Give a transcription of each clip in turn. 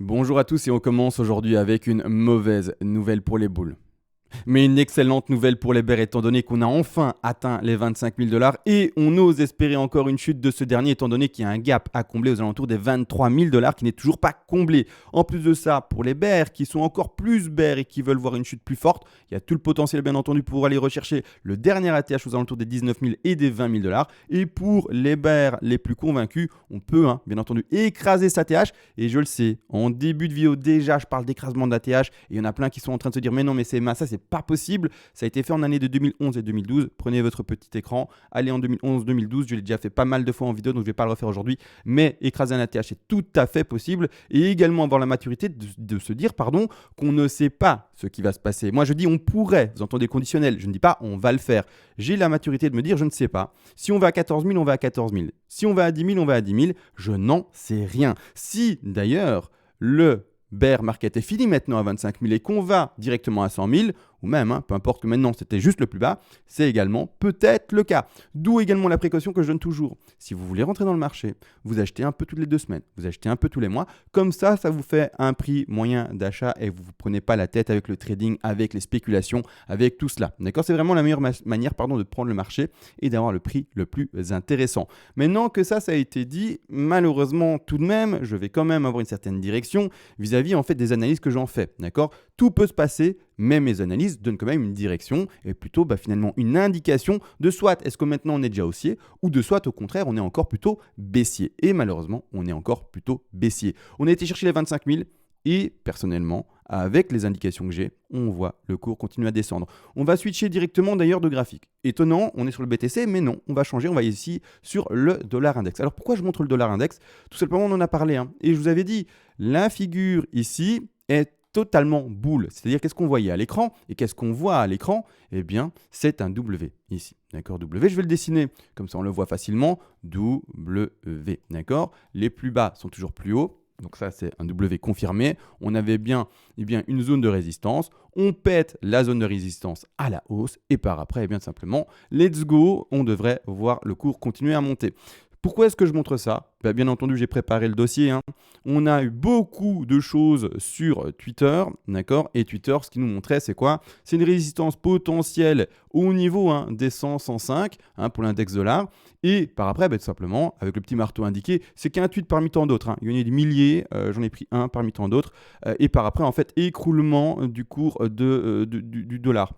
Bonjour à tous et on commence aujourd'hui avec une mauvaise nouvelle pour les boules. Mais une excellente nouvelle pour les bears étant donné qu'on a enfin atteint les 25 000 $ et on ose espérer encore une chute de ce dernier étant donné qu'il y a un gap à combler aux alentours des 23 000 $ qui n'est toujours pas comblé. En plus de ça, pour les bears qui sont encore plus bears et qui veulent voir une chute plus forte, il y a tout le potentiel bien entendu pour aller rechercher le dernier ATH aux alentours des 19 000 et des 20 000 $. Et pour les bears les plus convaincus, on peut bien entendu écraser sa ATH. Et je le sais, en début de vidéo déjà, je parle d'écrasement d'ATH et il y en a plein qui sont en train de se dire mais non mais c'est ça c'est pas possible, ça a été fait en année de 2011 et 2012, prenez votre petit écran, allez en 2011-2012, je l'ai déjà fait pas mal de fois en vidéo donc je vais pas le refaire aujourd'hui, mais écraser un ATH est tout à fait possible et également avoir la maturité de se dire qu'on ne sait pas ce qui va se passer. Moi je dis on pourrait, vous entendez conditionnel, je ne dis pas on va le faire, j'ai la maturité de me dire je ne sais pas, si on va à 14 000 on va à 14 000, si on va à 10 000 on va à 10 000, je n'en sais rien. Si d'ailleurs le bear market est fini maintenant à 25 000 et qu'on va directement à 100 000, ou même, peu importe que maintenant c'était juste le plus bas, c'est également peut-être le cas. D'où également la précaution que je donne toujours. Si vous voulez rentrer dans le marché, vous achetez un peu toutes les 2 semaines, vous achetez un peu tous les mois, comme ça vous fait un prix moyen d'achat et vous ne vous prenez pas la tête avec le trading, avec les spéculations, avec tout cela. D'accord ? C'est vraiment la meilleure manière de prendre le marché et d'avoir le prix le plus intéressant. Maintenant que ça a été dit, malheureusement tout de même, je vais quand même avoir une certaine direction vis-à-vis en fait des analyses que j'en fais. D'accord ? Tout peut se passer, mais mes analyses donnent quand même une direction et plutôt finalement une indication de soit est-ce que maintenant on est déjà haussier ou de soit au contraire on est encore plutôt baissier. Et malheureusement on est encore plutôt baissier. On a été chercher les 25 000 et personnellement avec les indications que j'ai, on voit le cours continuer à descendre. On va switcher directement d'ailleurs de graphique. Étonnant, on est sur le BTC, mais non, on va changer, on va ici sur le dollar index. Alors pourquoi je montre le dollar index ? Tout simplement on en a parlé et je vous avais dit, la figure ici est totalement boule. C'est-à-dire qu'est-ce qu'on voyait à l'écran et qu'est-ce qu'on voit à l'écran ? Eh bien, c'est un W ici. D'accord ? W, je vais le dessiner comme ça on le voit facilement. W. D'accord ? Les plus bas sont toujours plus hauts. Donc ça, c'est un W confirmé. On avait bien une zone de résistance. On pète la zone de résistance à la hausse. Et par après, bien simplement, let's go. On devrait voir le cours continuer à monter. Pourquoi est-ce que je montre ça ? Bien entendu, j'ai préparé le dossier. On a eu beaucoup de choses sur Twitter, d'accord ? Et Twitter, ce qui nous montrait, c'est quoi ? C'est une résistance potentielle au niveau des 100, 105 pour l'index dollar. Et par après, tout simplement, avec le petit marteau indiqué, c'est qu'un tweet parmi tant d'autres. Il y en a des milliers, j'en ai pris un parmi tant d'autres. Et par après, en fait, écroulement du cours du dollar.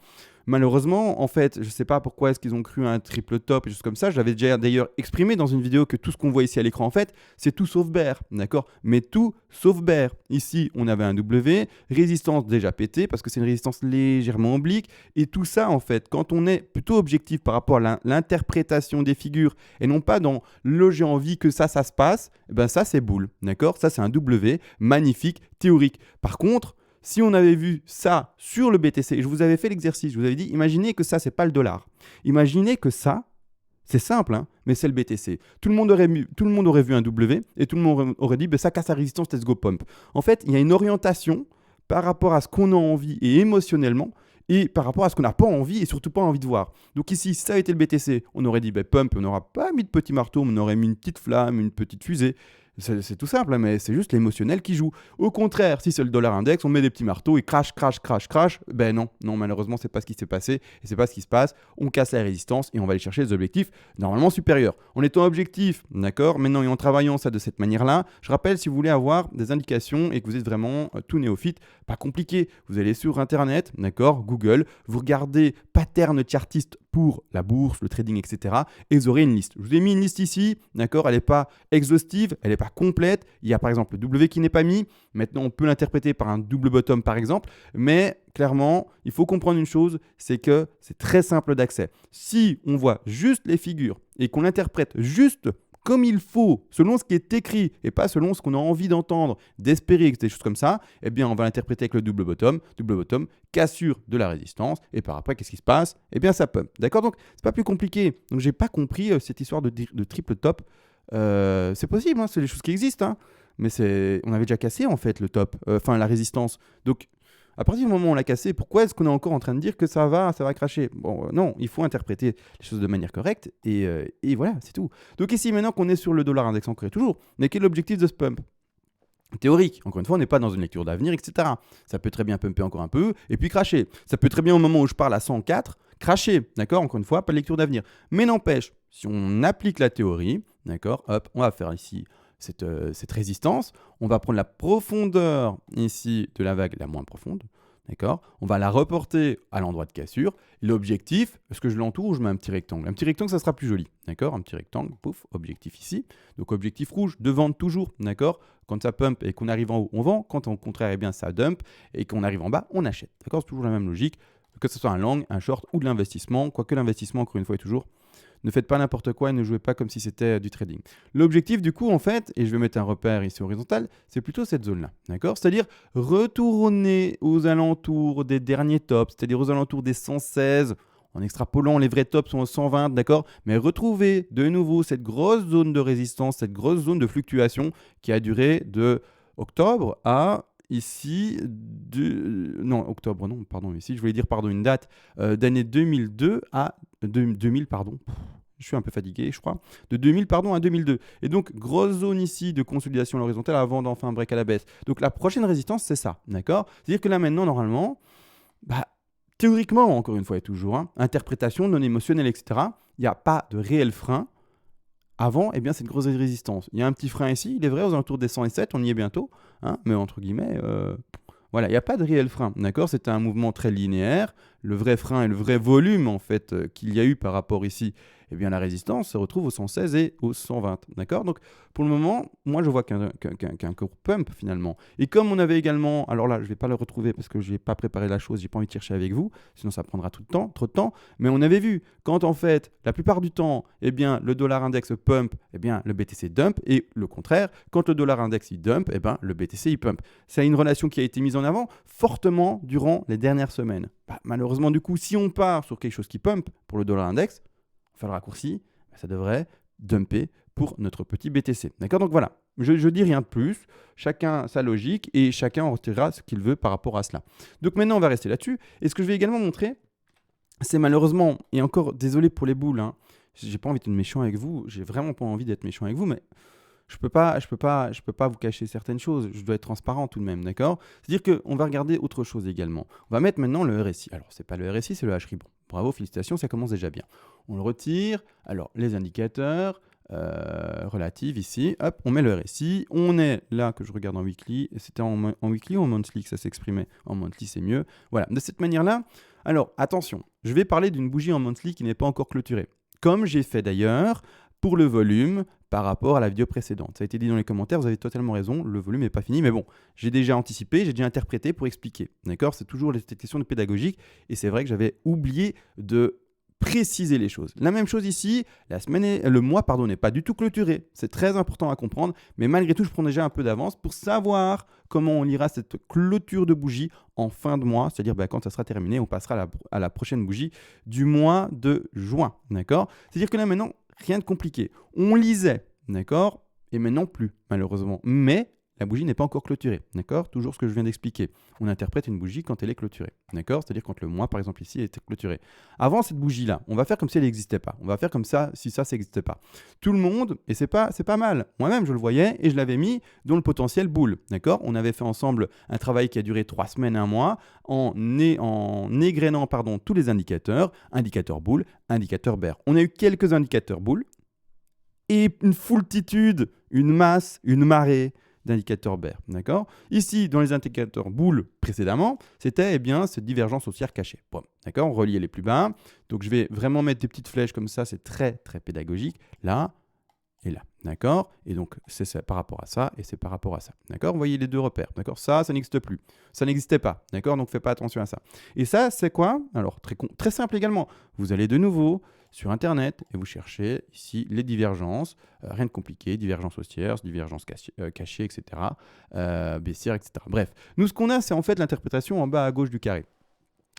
Malheureusement, en fait, je ne sais pas pourquoi est-ce qu'ils ont cru à un triple top et choses comme ça. J'avais déjà d'ailleurs exprimé dans une vidéo que tout ce qu'on voit ici à l'écran, en fait, c'est tout sauf bear, d'accord ? Mais tout sauf bear. Ici, on avait un W, résistance déjà pétée parce que c'est une résistance légèrement oblique. Et tout ça, en fait, quand on est plutôt objectif par rapport à l'interprétation des figures et non pas dans le j'ai envie que ça se passe, ça, c'est boule, d'accord ? Ça, c'est un W magnifique, théorique. Par contre, si on avait vu ça sur le BTC, je vous avais fait l'exercice, je vous avais dit, imaginez que ça, c'est pas le dollar. Imaginez que ça, c'est simple, mais c'est le BTC. Tout le monde aurait vu un W et tout le monde aurait dit, ça casse la résistance, let's go pump. En fait, il y a une orientation par rapport à ce qu'on a envie et émotionnellement et par rapport à ce qu'on n'a pas envie et surtout pas envie de voir. Donc ici, si ça a été le BTC, on aurait dit pump, on n'aura pas mis de petit marteau, on aurait mis une petite flamme, une petite fusée. C'est tout simple, mais c'est juste l'émotionnel qui joue. Au contraire, si c'est le dollar index, on met des petits marteaux et crash. Non, malheureusement, c'est pas ce qui s'est passé et c'est pas ce qui se passe. On casse la résistance et on va aller chercher des objectifs normalement supérieurs. En étant objectif, d'accord, maintenant et en travaillant ça de cette manière-là, je rappelle, si vous voulez avoir des indications et que vous êtes vraiment tout néophyte, pas compliqué, vous allez sur Internet, d'accord, Google, vous regardez pattern chartiste pour la bourse, le trading, etc. Et vous aurez une liste. Je vous ai mis une liste ici, d'accord, elle n'est pas exhaustive, elle n'est pas complète. Il y a par exemple le W qui n'est pas mis. Maintenant, on peut l'interpréter par un double bottom par exemple. Mais clairement, il faut comprendre une chose, c'est que c'est très simple d'accès. Si on voit juste les figures et qu'on l'interprète juste comme il faut, selon ce qui est écrit et pas selon ce qu'on a envie d'entendre, d'espérer, des choses comme ça, eh bien, on va l'interpréter avec le double bottom, cassure de la résistance, et par après, qu'est-ce qui se passe ? Eh bien, ça pump. D'accord ? Donc, c'est pas plus compliqué. Donc, j'ai pas compris cette histoire de triple top. C'est possible, c'est des choses qui existent, mais on avait déjà cassé, en fait, le top, la résistance. Donc, à partir du moment où on l'a cassé, pourquoi est-ce qu'on est encore en train de dire que ça va cracher ? Bon, non, il faut interpréter les choses de manière correcte et voilà, c'est tout. Donc ici, maintenant qu'on est sur le dollar index encore et toujours, mais quel est l'objectif de ce pump ? théorique. Encore une fois, on n'est pas dans une lecture d'avenir, etc. Ça peut très bien pumper encore un peu et puis cracher. Ça peut très bien, au moment où je parle à 104, cracher. D'accord? Encore une fois, pas de lecture d'avenir. Mais n'empêche, si on applique la théorie, d'accord, hop, on va faire ici cette résistance. On va prendre la profondeur ici de la vague la moins profonde. D'accord? On va la reporter à l'endroit de cassure. L'objectif, est-ce que je l'entoure ou je mets un petit rectangle? Un petit rectangle, ça sera plus joli. D'accord? Un petit rectangle, pouf, objectif ici. Donc objectif rouge, de vendre toujours. D'accord? Quand ça pump et qu'on arrive en haut, on vend. Quand au contraire, eh bien, ça dump et qu'on arrive en bas, on achète. D'accord? C'est toujours la même logique. Que ce soit un long, un short ou de l'investissement. Quoique l'investissement, encore une fois, est toujours. Ne faites pas n'importe quoi et ne jouez pas comme si c'était du trading. L'objectif du coup en fait, et je vais mettre un repère ici horizontal, c'est plutôt cette zone-là, d'accord? C'est-à-dire retourner aux alentours des derniers tops, c'est-à-dire aux alentours des 116, en extrapolant, les vrais tops sont aux 120, d'accord? Mais retrouver de nouveau cette grosse zone de résistance, cette grosse zone de fluctuation qui a duré de octobre à ici, non, octobre, non, pardon, ici, je voulais dire, pardon, une date d'année 2002 à 2000, pardon, je suis un peu fatigué, je crois, de 2000, pardon, à 2002. Et donc, grosse zone ici de consolidation horizontale avant d'enfin break à la baisse. Donc, la prochaine résistance, c'est ça, d'accord? C'est-à-dire que là, maintenant, normalement, théoriquement, encore une fois et toujours, interprétation non émotionnelle, etc., il n'y a pas de réel frein avant, eh bien, cette grosse résistance. Il y a un petit frein ici, il est vrai, aux alentours des 107, on y est bientôt, mais entre guillemets, voilà, il n'y a pas de réel frein, d'accord? C'est un mouvement très linéaire. Le vrai frein et le vrai volume, en fait, qu'il y a eu par rapport ici, eh bien, la résistance se retrouve au 116 et au 120, d'accord? Donc, pour le moment, moi, je vois qu'un court pump, finalement. Et comme on avait également, alors là, je ne vais pas le retrouver parce que je n'ai pas préparé la chose, je n'ai pas envie de chercher avec vous, sinon ça prendra trop de temps, mais on avait vu, quand en fait, la plupart du temps, eh bien, le dollar index pump, eh bien, le BTC dump, et le contraire, quand le dollar index il dump, eh bien, le BTC il pump. C'est une relation qui a été mise en avant fortement durant les dernières semaines. Malheureusement, du coup, si on part sur quelque chose qui pump pour le dollar index, on fait le raccourci, ça devrait dumper pour notre petit BTC. D'accord? Donc voilà, je dis rien de plus. Chacun sa logique et chacun en retirera ce qu'il veut par rapport à cela. Donc maintenant, on va rester là-dessus. Et ce que je vais également montrer, c'est malheureusement, et encore désolé pour les boules, j'ai pas envie d'être méchant avec vous, j'ai vraiment pas envie d'être méchant avec vous, mais je peux pas vous cacher certaines choses. Je dois être transparent tout de même, d'accord? C'est-à-dire qu'on va regarder autre chose également. On va mettre maintenant le RSI. Alors, c'est pas le RSI, c'est le H-Ribon. Bravo, félicitations, ça commence déjà bien. On le retire. Alors, les indicateurs relatifs ici. Hop, on met le RSI. On est là que je regarde en weekly. C'était en weekly ou en monthly que ça s'exprimait? En monthly, c'est mieux. Voilà, de cette manière-là. Alors, attention, je vais parler d'une bougie en monthly qui n'est pas encore clôturée. Comme j'ai fait d'ailleurs pour le volume par rapport à la vidéo précédente. Ça a été dit dans les commentaires, vous avez totalement raison, le volume n'est pas fini, mais bon, j'ai déjà anticipé, j'ai déjà interprété pour expliquer. D'accord? C'est toujours cette question de pédagogique, et c'est vrai que j'avais oublié de préciser les choses. La même chose ici, le mois n'est pas du tout clôturé. C'est très important à comprendre, mais malgré tout, je prends déjà un peu d'avance pour savoir comment on lira cette clôture de bougie en fin de mois, c'est-à-dire quand ça sera terminé, on passera à la prochaine bougie du mois de juin. D'accord? C'est-à-dire que là maintenant, rien de compliqué. On lisait, d'accord? Et maintenant plus, malheureusement. Mais la bougie n'est pas encore clôturée, d'accord? Toujours ce que je viens d'expliquer. On interprète une bougie quand elle est clôturée, d'accord? C'est-à-dire quand le mois, par exemple, ici, était clôturé. Avant cette bougie-là, on va faire comme si elle n'existait pas. On va faire comme ça, si ça n'existait pas. Tout le monde, et c'est pas mal. Moi-même, je le voyais et je l'avais mis dans le potentiel boule, d'accord? On avait fait ensemble un travail qui a duré 3 semaines, 1 mois, en égrénant tous les indicateurs, indicateur boule, indicateur bear. On a eu quelques indicateurs boule et une foultitude, une masse, une marée d'indicateurs bear, d'accord? Ici, dans les indicateurs boule précédemment, c'était cette divergence haussière cachée. Bon, d'accord? On reliait les plus bas. Donc, je vais vraiment mettre des petites flèches comme ça, c'est très, très pédagogique. Là et là, d'accord? Et donc, c'est par rapport à ça et c'est par rapport à ça, d'accord? Vous voyez les deux repères, d'accord? Ça n'existe plus. Ça n'existait pas, d'accord? Donc, faites pas attention à ça. Et ça, c'est quoi? Alors, très simple également. Vous allez de nouveau sur Internet et vous cherchez ici les divergences, rien de compliqué, divergence haussière, divergence cachée, etc., baissière, etc. Bref, nous, ce qu'on a, c'est en fait l'interprétation en bas à gauche du carré,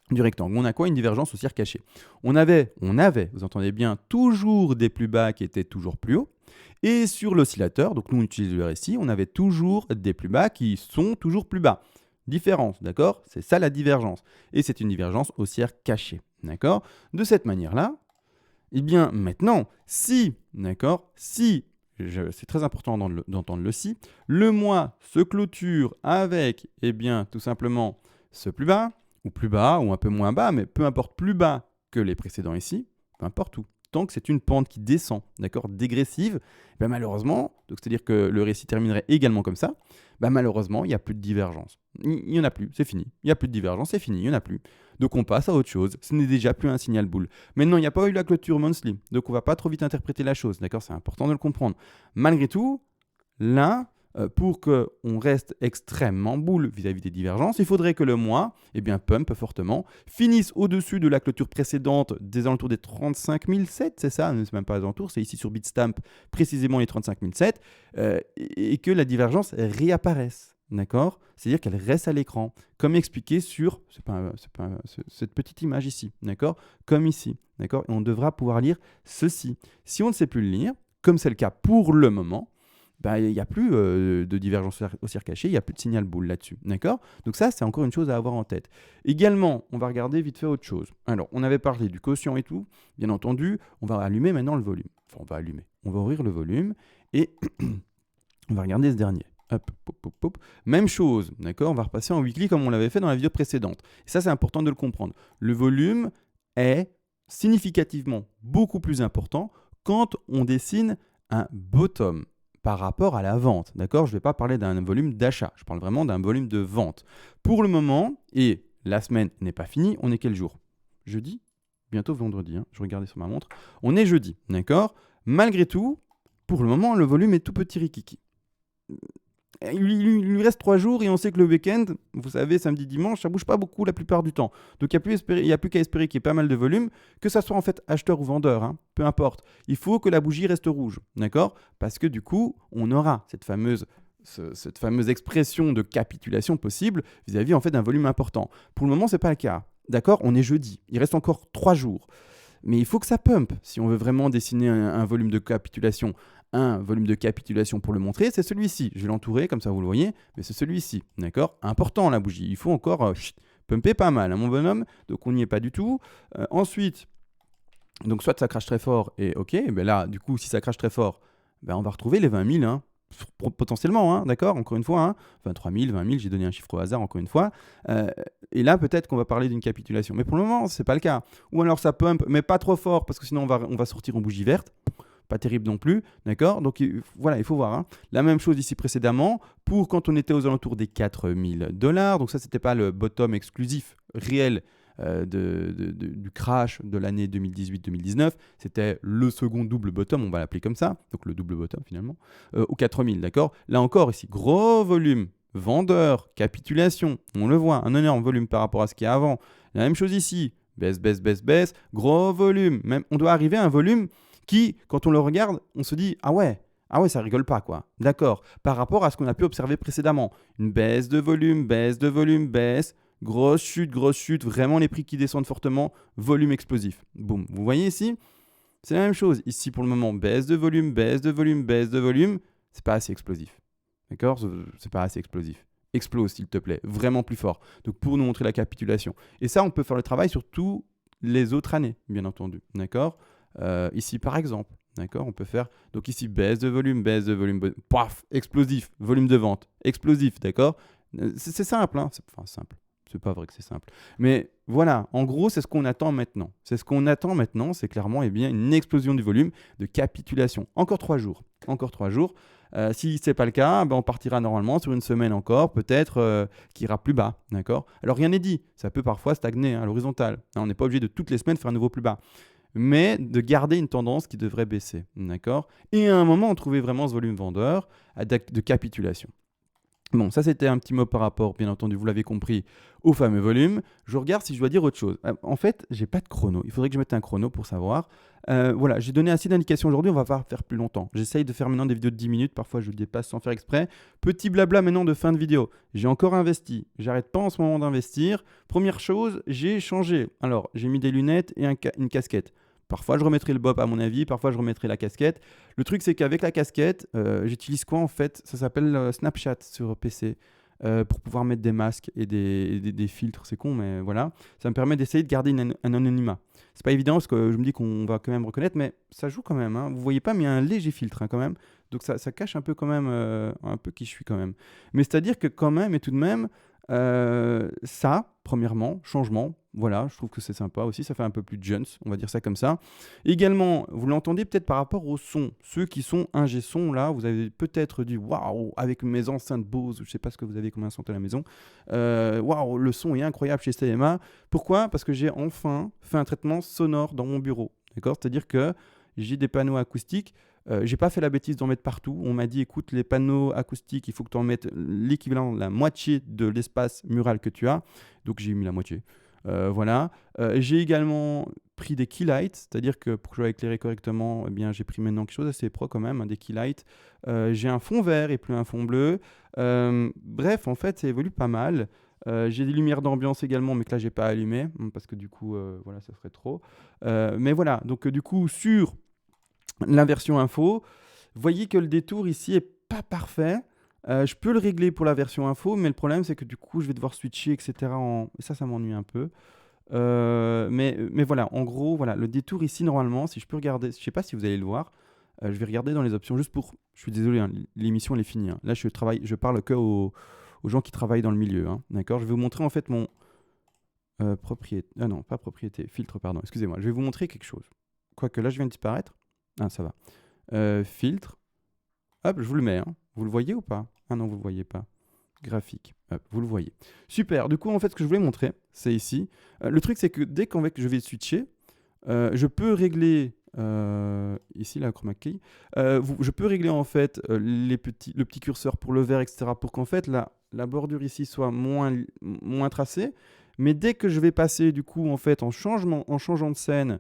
du rectangle. On a quoi? Une divergence haussière cachée. On avait, vous entendez bien, toujours des plus bas qui étaient toujours plus hauts. Et sur l'oscillateur, donc nous on utilise le RSI, on avait toujours des plus bas qui sont toujours plus bas. Différence, d'accord? C'est ça la divergence. Et c'est une divergence haussière cachée, d'accord? De cette manière-là, eh bien maintenant, si c'est très important d'entendre le si. Le mois se clôture avec, eh bien, tout simplement ce plus bas, ou un peu moins bas, mais peu importe, plus bas que les précédents ici, peu importe où. Tant que c'est une pente qui descend, d'accord, dégressive, ben malheureusement, donc c'est-à-dire que le récit terminerait également comme ça, ben malheureusement, il n'y a plus de divergence. Il n'y en a plus, c'est fini. Il n'y a plus de divergence, c'est fini, il n'y en a plus. Donc on passe à autre chose. Ce n'est déjà plus un signal boule. Maintenant, il n'y a pas eu la clôture monthly, donc on ne va pas trop vite interpréter la chose, d'accord, c'est important de le comprendre. Malgré tout, là, pour qu'on reste extrêmement boule vis-à-vis des divergences, il faudrait que le mois, eh bien, pump fortement, finisse au-dessus de la clôture précédente des alentours des 35 007, c'est ça, c'est même pas les alentours, c'est ici sur Bitstamp précisément les 35 007, et que la divergence réapparaisse. D'accord. C'est-à-dire qu'elle reste à l'écran, comme expliqué sur cette petite image ici, d'accord, comme ici, d'accord. Et on devra pouvoir lire ceci. Si on ne sait plus le lire, comme c'est le cas pour le moment, bah, il n'y a plus de divergence haussière cachée, il n'y a plus de signal boule là-dessus. D'accord. Donc ça, c'est encore une chose à avoir en tête. Également, on va regarder vite fait autre chose. Alors, on avait parlé du quotient et tout. Bien entendu, on va allumer maintenant le volume. Enfin, on va ouvrir le volume et on va regarder ce dernier. Hop, pop, pop, pop. Même chose, d'accord. On va repasser en weekly comme on l'avait fait dans la vidéo précédente. Et ça, c'est important de le comprendre. Le volume est significativement beaucoup plus important quand on dessine un bottom par rapport à la vente, d'accord. Je ne vais pas parler d'un volume d'achat, je parle vraiment d'un volume de vente. Pour le moment, et la semaine n'est pas finie, on est quel jour? Jeudi? Bientôt vendredi, hein. Je regardais sur ma montre. On est jeudi, d'accord. Malgré tout, pour le moment, le volume est tout petit rikiki. Il lui reste 3 jours et on sait que le week-end, vous savez, samedi, dimanche, ça bouge pas beaucoup la plupart du temps. Donc il n'y a plus qu'à espérer qu'il y ait pas mal de volume, que ça soit en fait acheteur ou vendeur, hein, peu importe. Il faut que la bougie reste rouge, d'accord? Parce que du coup, on aura cette fameuse expression de capitulation possible vis-à-vis en fait d'un volume important. Pour le moment, c'est pas le cas, d'accord? On est jeudi, il reste encore 3 jours. Mais il faut que ça pump si on veut vraiment dessiner un volume de capitulation. Un volume de capitulation pour le montrer, c'est celui-ci. Je vais l'entourer, comme ça vous le voyez, mais c'est celui-ci, d'accord? Important la bougie, il faut encore pumper pas mal, hein, mon bonhomme, donc on n'y est pas du tout. Ensuite, donc soit ça crache très fort, et ok, ben là, du coup, si ça crache très fort, ben on va retrouver les 20 000, hein, potentiellement, hein, d'accord? Encore une fois, hein, 23 000, 20 000, j'ai donné un chiffre au hasard, encore une fois. Et là, peut-être qu'on va parler d'une capitulation, mais pour le moment, c'est pas le cas. Ou alors ça pump, mais pas trop fort, parce que sinon on va sortir en bougie verte. Pas terrible non plus, d'accord? Donc voilà, il faut voir. Hein. La même chose ici précédemment, pour quand on était aux alentours des 4 000 $, donc ça, c'était pas le bottom exclusif réel du crash de l'année 2018-2019, c'était le second double bottom, on va l'appeler comme ça, donc le double bottom finalement, aux 4 000, d'accord? Là encore, ici, gros volume, vendeur, capitulation, on le voit, un énorme volume par rapport à ce qu'il y a avant. La même chose ici, baisse, gros volume, même on doit arriver à un volume qui, quand on le regarde, on se dit « Ah ouais, ça rigole pas, quoi. » D'accord. Par rapport à ce qu'on a pu observer précédemment. Une baisse de volume, baisse. Grosse chute, vraiment les prix qui descendent fortement, volume explosif. Boum. Vous voyez ici? C'est la même chose. Ici, pour le moment, baisse de volume. C'est pas assez explosif. D'accord? C'est pas assez explosif. Explose, s'il te plaît. Vraiment plus fort. Donc, pour nous montrer la capitulation. Et ça, on peut faire le travail sur toutes les autres années, bien entendu. D'accord? Ici, par exemple, d'accord, on peut faire, donc ici, baisse de volume, paf, explosif, volume de vente, explosif, d'accord. C'est simple, hein, simple, c'est pas vrai que c'est simple. Mais voilà, en gros, c'est ce qu'on attend maintenant. C'est clairement eh bien, une explosion du volume de capitulation. Encore 3 jours. Si ce n'est pas le cas, ben on partira normalement sur une semaine encore, peut-être qui ira plus bas, d'accord. Alors rien n'est dit, ça peut parfois stagner à l'horizontale. On n'est pas obligé de toutes les semaines faire un nouveau plus bas, mais de garder une tendance qui devrait baisser, d'accord. Et à un moment, on trouvait vraiment ce volume vendeur de capitulation. Bon, ça c'était un petit mot par rapport, bien entendu, vous l'avez compris, au fameux volume. Je regarde si je dois dire autre chose. En fait, j'ai pas de chrono. Il faudrait que je mette un chrono pour savoir. Voilà, j'ai donné assez d'indications aujourd'hui, on va pas faire plus longtemps. J'essaye de faire maintenant des vidéos de 10 minutes, parfois je dépasse sans faire exprès. Petit blabla maintenant de fin de vidéo. J'ai encore investi, j'arrête pas en ce moment d'investir. Première chose, j'ai changé. Alors, j'ai mis des lunettes et une casquette. Parfois, je remettrai le bob à mon avis, parfois, je remettrai la casquette. Le truc, c'est qu'avec la casquette, j'utilise quoi en fait? Ça s'appelle Snapchat sur PC pour pouvoir mettre des masques et des filtres. C'est con, mais voilà. Ça me permet d'essayer de garder un anonymat. C'est pas évident parce que je me dis qu'on va quand même reconnaître, mais ça joue quand même. Hein. Vous voyez pas, mais il y a un léger filtre hein, quand même. Donc ça cache un peu quand même, un peu qui je suis quand même. Mais c'est-à-dire que quand même et tout de même, ça, premièrement, changement, voilà, je trouve que c'est sympa aussi, ça fait un peu plus Jones, on va dire ça comme ça. Également, vous l'entendez peut-être par rapport au son. Ceux qui sont ingé son, là, vous avez peut-être dit waouh, avec mes enceintes Bose, je sais pas ce que vous avez, combien sont à la maison. Waouh, le son est incroyable chez CMA. Pourquoi? Parce que j'ai enfin fait un traitement sonore dans mon bureau. D'accord? C'est-à-dire que j'ai des panneaux acoustiques. J'ai pas fait la bêtise d'en mettre partout. On m'a dit, écoute, les panneaux acoustiques, il faut que tu en mettes l'équivalent, la moitié de l'espace mural que tu as. Donc j'ai mis la moitié. Voilà. J'ai également pris des keylights, c'est-à-dire que pour que je sois éclairé correctement, eh bien, j'ai pris maintenant quelque chose d'assez pro quand même, hein, des keylights. J'ai un fond vert et plus un fond bleu. Bref, en fait, ça évolue pas mal. J'ai des lumières d'ambiance également, mais que là, j'ai pas allumé, parce que du coup, voilà, ça ferait trop. Mais voilà, donc du coup, sur la version info, voyez que le détour ici est pas parfait. Je peux le régler pour la version info, mais le problème c'est que du coup je vais devoir switcher, etc. Et ça m'ennuie un peu. Mais voilà, en gros, voilà, le détour ici normalement, si je peux regarder, je sais pas si vous allez le voir, je vais regarder dans les options juste pour. Je suis désolé, hein, l'émission elle est finie, hein. Là je parle que aux gens qui travaillent dans le milieu, hein, d'accord. Je vais vous montrer en fait mon propriété. Ah non, pas propriété, filtre, pardon. Excusez-moi. Je vais vous montrer quelque chose. Quoique là je viens de disparaître. Ah, ça va. Filtre. Hop, je vous le mets, hein. Vous le voyez ou pas? Ah non, vous le voyez pas. Graphique. Hop, vous le voyez. Super. Du coup, en fait, ce que je voulais montrer, c'est ici. Le truc, c'est que dès qu'en fait, je vais switcher, je peux régler ici la chroma key. Je peux régler en fait le petit curseur pour le vert, etc. pour qu'en fait la bordure ici soit moins tracée. Mais dès que je vais passer du coup en fait en changeant de scène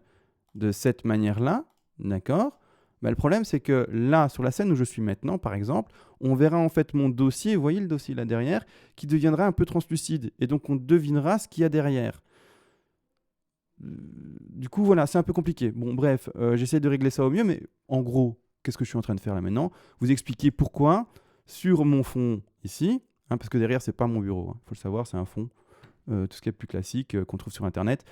de cette manière-là, d'accord? Bah, le problème, c'est que là, sur la scène où je suis maintenant, par exemple, on verra en fait mon dossier, vous voyez le dossier là derrière, qui deviendra un peu translucide. Et donc, on devinera ce qu'il y a derrière. Du coup, voilà, c'est un peu compliqué. Bon, bref, j'essaie de régler ça au mieux, mais en gros, qu'est-ce que je suis en train de faire là maintenant? Vous expliquer pourquoi, sur mon fond ici, hein, parce que derrière, c'est pas mon bureau, il faut le savoir, c'est un fond. Tout ce qui est plus classique qu'on trouve sur Internet.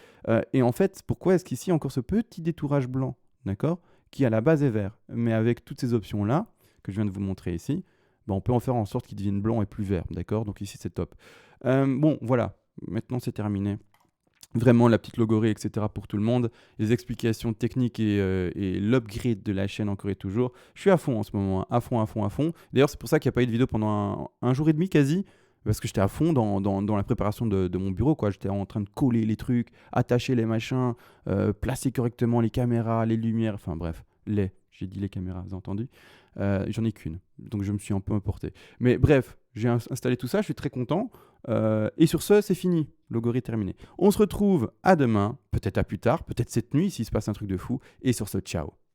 Et en fait, pourquoi est-ce qu'ici, encore ce petit détourage blanc, d'accord, qui à la base est vert, mais avec toutes ces options-là, que je viens de vous montrer ici, on peut en faire en sorte qu'il devienne blanc et plus vert, d'accord. Donc ici, c'est top. Bon, voilà, maintenant c'est terminé. Vraiment la petite logorée, etc. pour tout le monde. Les explications techniques et l'upgrade de la chaîne encore et toujours. Je suis à fond en ce moment, hein. À fond. D'ailleurs, c'est pour ça qu'il n'y a pas eu de vidéo pendant un jour et demi quasi, parce que j'étais à fond dans la préparation de mon bureau, quoi. J'étais en train de coller les trucs, attacher les machins, placer correctement les caméras, les lumières, enfin bref, j'ai dit les caméras, vous avez entendu? J'en ai qu'une, donc je me suis un peu emporté. Mais bref, j'ai installé tout ça, je suis très content. Et sur ce, c'est fini, logorie terminé. On se retrouve à demain, peut-être à plus tard, peut-être cette nuit s'il se passe un truc de fou. Et sur ce, ciao.